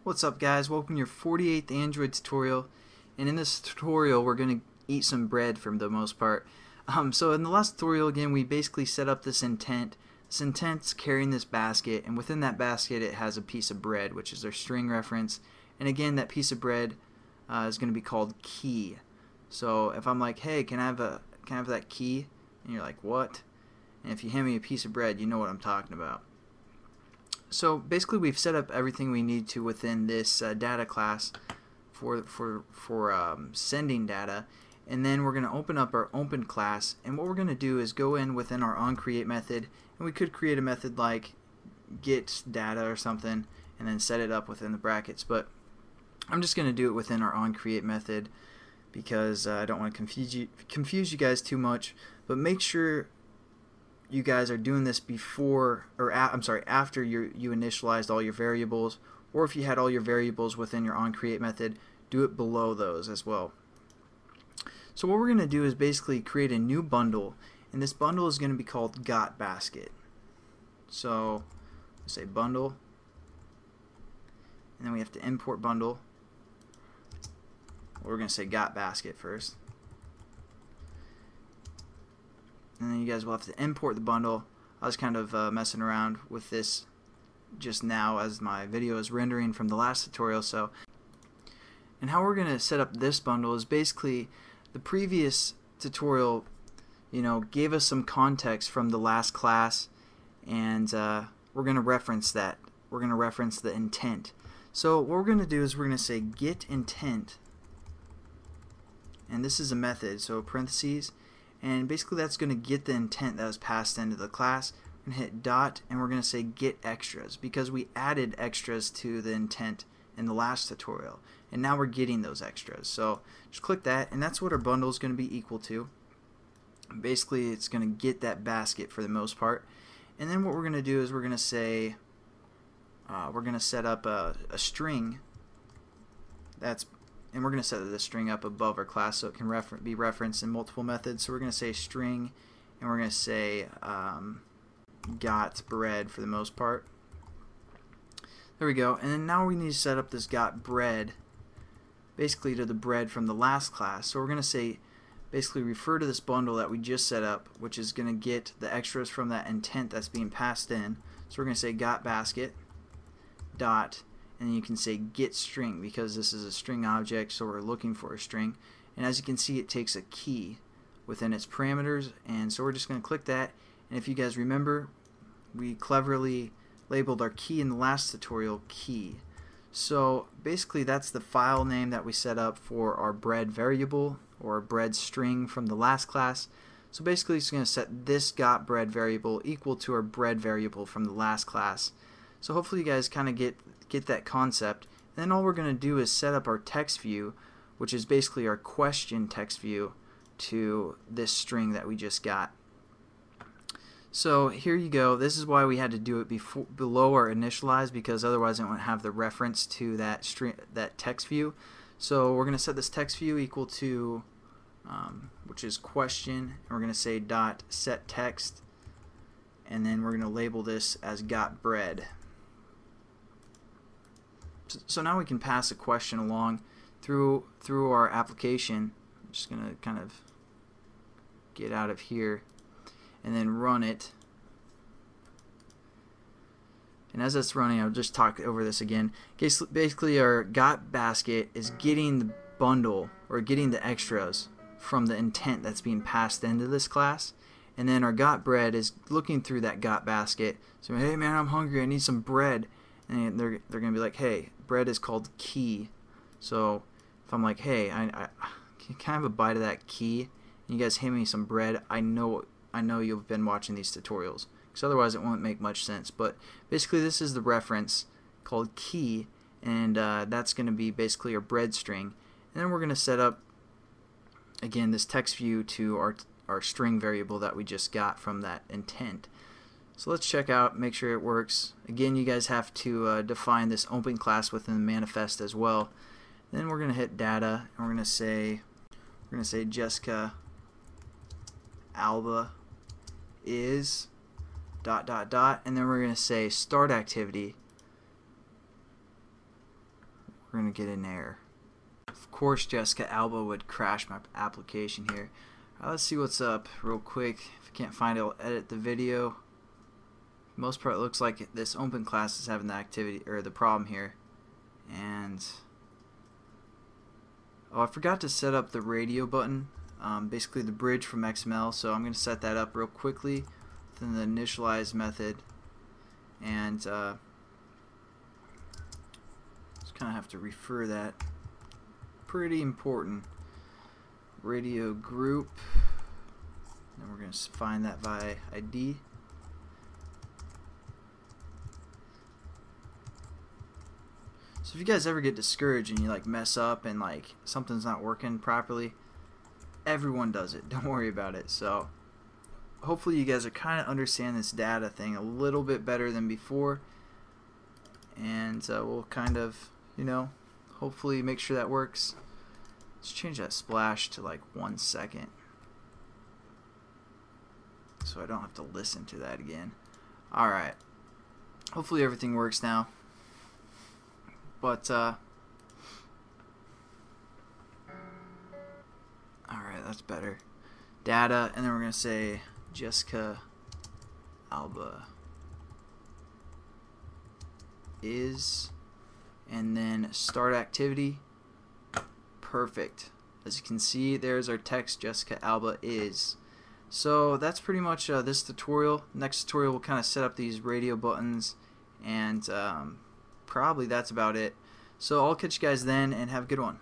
What's up guys, welcome to your 48th Android tutorial, and in this tutorial we're going to eat some bread for the most part. So in the last tutorial again we basically set up this intent. This intent's carrying this basket, and within that basket it has a piece of bread, which is our string reference, and again that piece of bread is going to be called key. So if I'm like, hey, can I have that key? And you're like, what? And if you hand me a piece of bread, you know what I'm talking about. So basically we've set up everything we need to within this data class for sending data, and then we're going to open up our open class, and what we're going to do is go in within our onCreate method, and we could create a method like get data or something and then set it up within the brackets, but I'm just going to do it within our onCreate method because I don't want to confuse you guys too much. But make sure you guys are doing this before, or after you initialized all your variables, or if you had all your variables within your onCreate method, do it below those as well. So what we're going to do is basically create a new bundle, and this bundle is going to be called got basket. So let's say bundle, and then we have to import bundle. We're going to say got basket first. And then you guys will have to import the bundle. I was kind of messing around with this just now as my video is rendering from the last tutorial. And how we're going to set up this bundle is basically the previous tutorial, gave us some context from the last class, and we're going to reference that. We're going to reference the intent. So what we're going to do is we're going to say get intent, and this is a method, so parentheses. And basically that's going to get the intent that was passed into the class. We're going to hit dot, and we're going to say get extras because we added extras to the intent in the last tutorial, and now we're getting those extras. So just click that, and that's what our bundle is going to be equal to. Basically it's going to get that basket for the most part. And then what we're going to do is we're going to say we're going to set up a string and we're going to set this string up above our class so it can be referenced in multiple methods. So we're going to say string, and we're going to say got bread for the most part. There we go. And then now we need to set up this got bread basically to the bread from the last class. So we're going to say basically refer to this bundle that we just set up, which is going to get the extras from that intent that's being passed in. So we're going to say got basket dot, and then you can say get string because this is a string object, so we're looking for a string. And as you can see, it takes a key within its parameters, and so we're just going to click that. And if you guys remember, we cleverly labeled our key in the last tutorial key. So basically that's the file name that we set up for our bread variable or bread string from the last class. So basically it's going to set this got bread variable equal to our bread variable from the last class. So hopefully you guys kind of get that concept. And then all we're going to do is set up our text view, which is basically our question text view, to this string that we just got. So here you go. This is why we had to do it below our initialize, because otherwise it won't have the reference to that text view. So we're going to set this text view equal to which is question, and we're going to say dot set text, and then we're going to label this as got bread. So now we can pass a question along through our application. I'm just going to kind of get out of here and then run it. And as it's running, I'll just talk over this again. Basically our got basket is getting the bundle or getting the extras from the intent that's being passed into this class, and then our got bread is looking through that got basket. So hey man, I'm hungry, I need some bread. And they're going to be like, hey, bread is called key. So if I'm like, hey, I can I have a bite of that key, and you guys hand me some bread, I know you've been watching these tutorials, because otherwise it won't make much sense. But basically this is the reference called key, and that's going to be basically our bread string. And then we're going to set up again this text view to our string variable that we just got from that intent. So let's check out, make sure it works. Again, you guys have to define this open class within the manifest as well. Then we're going to hit data, and we're going to say Jessica Alba is ... and then we're going to say start activity, we're going to get an error. Of course, Jessica Alba would crash my application here. Let's see what's up real quick. If I can't find it, I'll edit the video. For the most part, it looks like this open class is having the activity or the problem here. And oh, I forgot to set up the radio button, basically the bridge from XML. So I'm going to set that up real quickly within the initialize method, and just kind of have to refer that. Pretty important. Radio group. Then we're going to find that by ID. So if you guys ever get discouraged and you like mess up and like something's not working properly, everyone does it. Don't worry about it. So hopefully you guys are kind of understand this data thing a little bit better than before, and we'll kind of, you know, hopefully make sure that works. Let's change that splash to like 1 second so I don't have to listen to that again. Alright, hopefully everything works now. But alright, that's better. Data, and then we're going to say Jessica Alba is, and then start activity. Perfect. As you can see, there's our text, Jessica Alba is. So that's pretty much this tutorial. Next tutorial we'll kind of set up these radio buttons, and probably that's about it. So I'll catch you guys then, and have a good one.